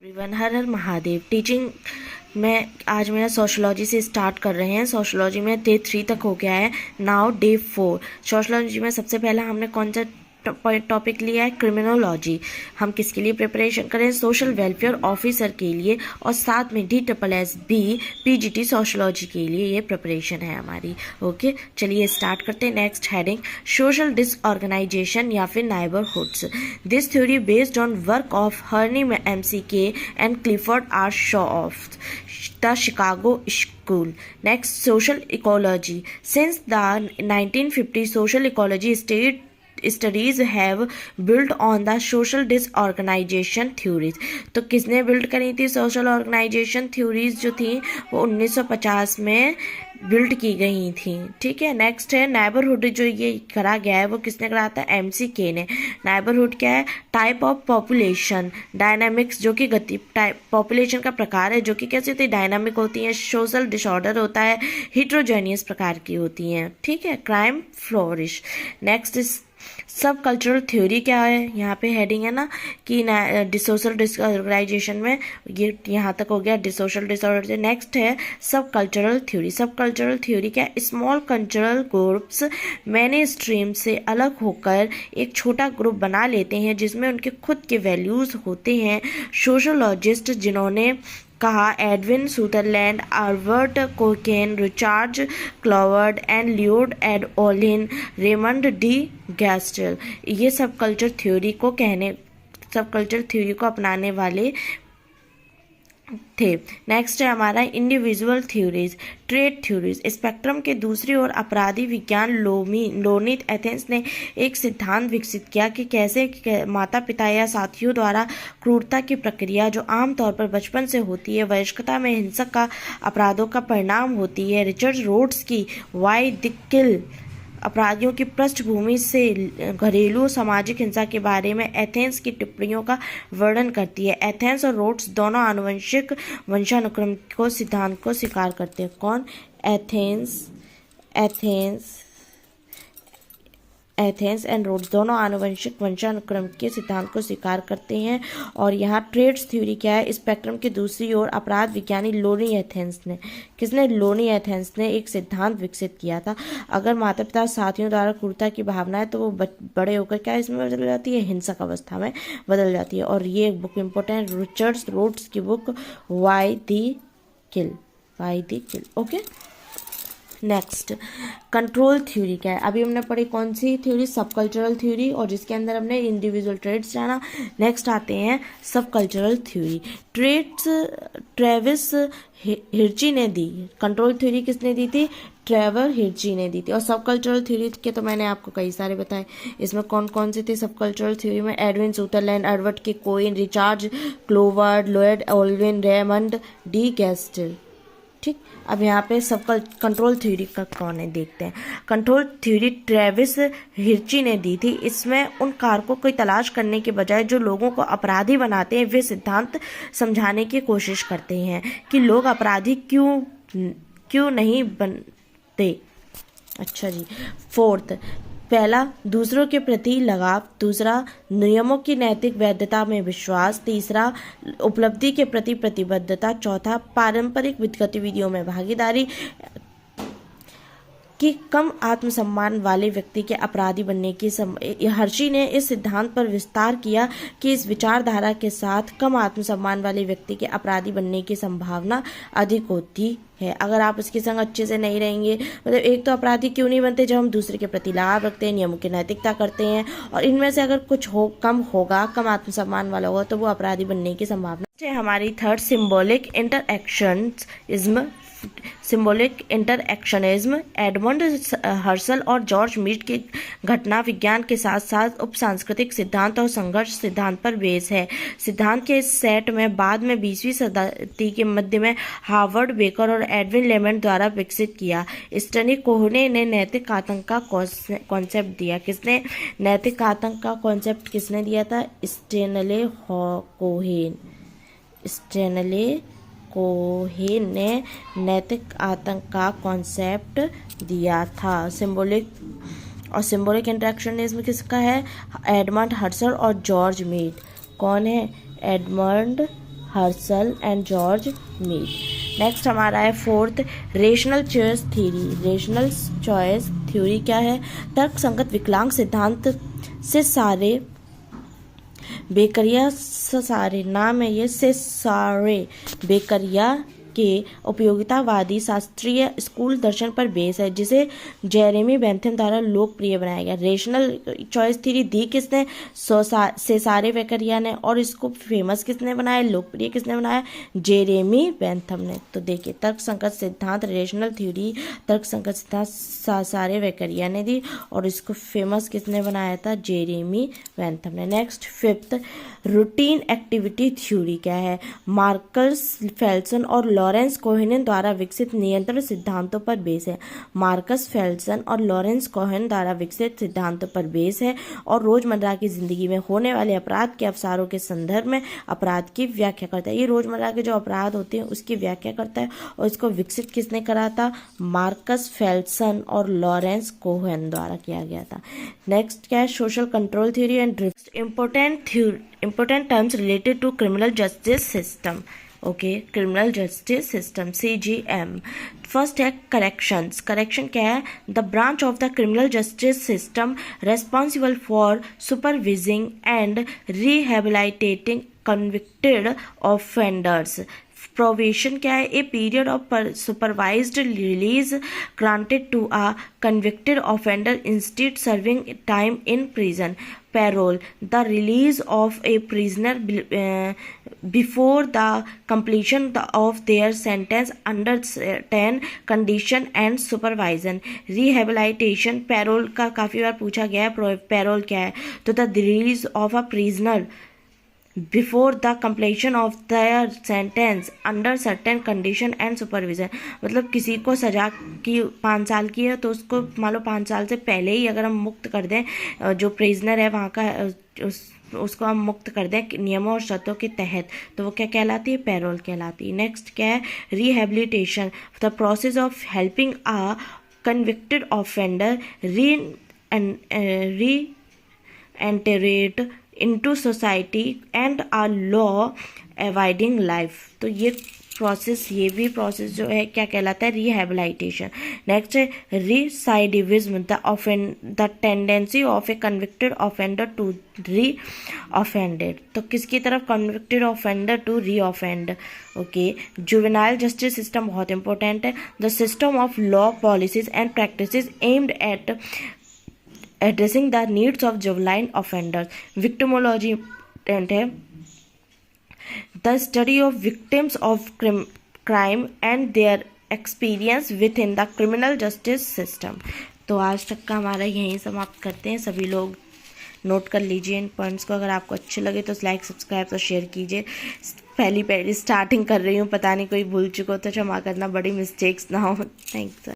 Everyone, हर हर Mahadev. Teaching में आज मेरा सोशोलॉजी से स्टार्ट कर रहे हैं। सोशोलॉजी में डे 3 तक हो गया है, नाउ डे 4। सोशोलॉजी में सबसे पहला हमने कौन सा टॉपिक लिया है? क्रिमिनोलॉजी। हम किसके लिए प्रिपरेशन करें? सोशल वेलफेयर ऑफिसर के लिए, और साथ में DSSB PGT सोशोलॉजी के लिए ये प्रिपरेशन है हमारी। ओके, चलिए स्टार्ट करते हैं। नेक्स्ट हेडिंग, सोशल डिसऑर्गेनाइजेशन या फिर neighbourhoods. This theory based on work of हर्नी McConkie and Clifford R Shaw of the Chicago School. Next, social ecology. Since the 1950s, social ecology studies have built on the social disorganization theories. तो किसने build करी थी? Social organisation theories जो थी वो 1950 में build की गई थी। ठीक है। नेक्स्ट है नाइबरहुड। जो ये करा गया है वो किसने करा था? McConkie ने। नाइबरहुड क्या है? टाइप ऑफ पॉपुलेशन डायनामिक्स, जो कि गति पॉपुलेशन का प्रकार है जो कि कैसी होती है? डायनामिक होती है। सोशल डिसऑर्डर होता है, हिट्रोजेनियस प्रकार की होती हैं। ठीक है। Crime flourish. नेक्स्ट सब कल्चरल थ्योरी क्या है? यहाँ पे हेडिंग है ना कि सोशल डिसऑर्गेनाइजेशन में ये यहाँ तक हो गया सोशल डिसऑर्डर। नेक्स्ट है सब कल्चरल थ्योरी। सब कल्चरल थ्योरी क्या? Small cultural groups many stream से अलग होकर एक छोटा ग्रुप बना लेते हैं जिसमें उनके खुद के वैल्यूज होते हैं। सोशोलॉजिस्ट जिन्होंने कहा Edwin Sutherland, Albert K Cohen, Richard Cloward and Lloyd Ed Ohlin, Raymond D Gastil, ये सब कल्चर थ्योरी को अपनाने वाले थे। नेक्स्ट है हमारा individual theories, trade theories. Spectrum के दूसरी ओर अपराधी विज्ञान लोनित एथेंस ने एक सिद्धांत विकसित किया कि कैसे माता पिता या साथियों द्वारा क्रूरता की प्रक्रिया, जो आमतौर पर बचपन से होती है, वयस्कता में हिंसक का अपराधों का परिणाम होती है। रिचर्ड रोड्स की वाई द किल अपराधियों की पृष्ठभूमि से घरेलू सामाजिक हिंसा के बारे में एथेंस की टिप्पणियों का वर्णन करती है। एथेंस और रोड्स दोनों आनुवंशिक वंशानुक्रम को सिद्धांत को स्वीकार करते हैं। कौन? एथेंस एंड रोड्स दोनों आनुवंशिक वंशानुक्रम के सिद्धांत को स्वीकार करते हैं। और यहाँ ट्रेड्स थ्योरी क्या है? स्पेक्ट्रम की दूसरी ओर अपराध विज्ञानी लोनी एथेंस ने, किसने? लोनी एथेंस ने एक सिद्धांत विकसित किया था। अगर माता पिता साथियों द्वारा क्रूरता की भावना है तो वो बड़े होकर क्या इसमें बदल जाती है? हिंसक अवस्था में बदल जाती है। और ये बुक इम्पोर्टेंट, रिचर्ड रोड्स की book why the kill. Okay. Next control theory क्या है? अभी हमने पढ़ी कौन सी थ्योरी? सब कल्चरल थ्योरी, और जिसके अंदर हमने इंडिविजुअल ट्रेड्स जाना। नेक्स्ट आते हैं सब कल्चरल थ्योरी। ट्रेविस हिर्ची ने दी। कंट्रोल थ्योरी किसने दी थी? ट्रेवर हिर्ची ने दी थी। और सब कल्चरल थ्योरी के तो मैंने आपको कई सारे बताए। इसमें कौन कौन से थे सब कल्चरल थ्योरी में? Edwin Sutherland, Albert K Cohen, Richard Cloward, Lloyd Ohlin, Raymond D Gastil. ठीक। अब यहाँ पे सब कंट्रोल थ्योरी का कौन है देखते हैं। कंट्रोल थ्योरी ट्रेविस हिर्ची ने दी थी। इसमें उन कारकों की तलाश करने के बजाय जो लोगों को अपराधी बनाते हैं, वे सिद्धांत समझाने की कोशिश करते हैं कि लोग अपराधी क्यों नहीं बनते। अच्छा जी। फोर्थ, पहला दूसरों के प्रति लगाव, दूसरा नियमों की नैतिक वैधता में विश्वास, तीसरा उपलब्धि के प्रति प्रतिबद्धता, चौथा पारंपरिक गतिविधियों में भागीदारी कि कम आत्मसम्मान वाले व्यक्ति के अपराधी बनने की हर्शी ने इस सिद्धांत पर विस्तार किया कि इस विचारधारा के साथ कम आत्मसम्मान वाले व्यक्ति के अपराधी बनने की संभावना अधिक होती है। अगर आप उसके संग अच्छे से नहीं रहेंगे, मतलब एक तो अपराधी क्यों नहीं बनते? जब हम दूसरे के प्रति लगाव रखते हैं, नियमों की नैतिकता करते हैं, और इनमें से अगर कुछ कम आत्मसम्मान वाला होगा तो वो अपराधी बनने की संभावना है। हमारी थर्ड, सिंबॉलिक इंटरएक्शनिज्म। एडमंड हर्सल और जॉर्ज मीड के घटना विज्ञान के साथ साथ उप सांस्कृतिक सिद्धांत और संघर्ष सिद्धांत पर बेस है। सिद्धांत के इस सेट में बाद में 20वीं शताब्दी के मध्य में हार्वर्ड बेकर और एडविन लेमंड द्वारा विकसित किया। स्टनी कोहने ने नैतिक आतंक का कॉन्सेप्ट दिया। किसने नैतिक आतंक का कॉन्सेप्ट किसने दिया था? स्टेनले कोहेन ने नैतिक आतंक का कॉन्सेप्ट दिया था। सिंबॉलिक इंटरेक्शनिज्म किसका है? एडमंड हर्सल और जॉर्ज मीड। कौन है? Edmund Husserl and George Mead. Next हमारा है fourth, rational choice theory. Rational choice theory क्या है? तर्क संगत विकलांग सिद्धांत से सारे बेकरिया सारे नाम है ये से सारे बेकरिया के उपयोगितावादी शास्त्रीय स्कूल दर्शन पर बेस है, जिसे जेरेमी बेंथम द्वारा लोकप्रिय बनाया गया। रेशनल चॉइस थ्योरी दी किसने? सेसारे बेकरिया ने। और इसको फेमस किसने बनाया, लोकप्रिय किसने बनाया? जेरेमी बेंथम ने। तो देखिए, तर्क संगत सिद्धांत रेशनल थ्योरी, तर्क संगत सिद्धांत सेसारे बेकरिया ने दी और इसको फेमस किसने बनाया था? जेरेमी बेंथम ने। Next fifth, routine activity theory क्या है? मार्कस फेल्सन और लॉरेंस कोहेन द्वारा विकसित नियंत्रण सिद्धांतों पर बेस है। मार्कस फेल्सन और लॉरेंस कोहेन द्वारा विकसित सिद्धांतों पर बेस है और रोजमर्रा की जिंदगी में होने वाले अपराध के अवसरों के संदर्भ में अपराध की व्याख्या करता है। ये रोजमर्रा के जो अपराध होते हैं उसकी व्याख्या करता है और इसको विकसित किसने करा था? मार्कस फेल्सन और लॉरेंस कोहेन द्वारा किया गया था। नेक्स्ट क्या है? Social control theory and drift. Important terms related to criminal justice system. Okay, criminal justice system CGM। First है करेक्शंस। करेक्शन क्या है? The branch of the criminal justice system responsible for supervising and rehabilitating convicted offenders. Probation क्या है? A period of supervised release granted to a convicted offender instead serving time in prison. Parole, the release of a prisoner before the completion of their sentence under 10 condition and supervision। Rehabilitation, parole का काफ़ी बार पूछा गया है। Payroll क्या है? तो the release of a prisoner before the completion of their sentence under certain condition and supervision. मतलब किसी को सजा की 5 साल की है तो उसको मान लो 5 साल से पहले ही अगर हम मुक्त कर दें, जो प्रिजनर है वहाँ का उसको हम मुक्त कर दें नियमों और शर्तों के तहत, तो वो क्या कहलाती है? पैरोल कहलाती है। नेक्स्ट क्या है? Rehabilitation, the process of helping a convicted offender re-enter into society and a law avoiding life. तो ये प्रोसेस जो है क्या कहलाता है? रिहेबिलिटेशन। नेक्स्ट है recidivism, the tendency of a convicted offender to reoffended. तो किसकी तरफ? Convicted offender to reoffend. Okay, juvenile justice system बहुत इंपॉर्टेंट है। The system of law policies and practices aimed at addressing the needs of juvenile offenders। victimology है the study of victims of crime and their experience within the criminal justice system। तो आज तक का हमारा यहीं समाप्त करते हैं। सभी लोग नोट कर लीजिए इन पॉइंट्स को। अगर आपको अच्छे लगे तो लाइक, सब्सक्राइब और शेयर कीजिए। पहली स्टार्टिंग कर रही हूँ, पता नहीं कोई भूल चुका हो तो क्षमा करना, बड़ी मिस्टेक्स ना हो। थैंक्स।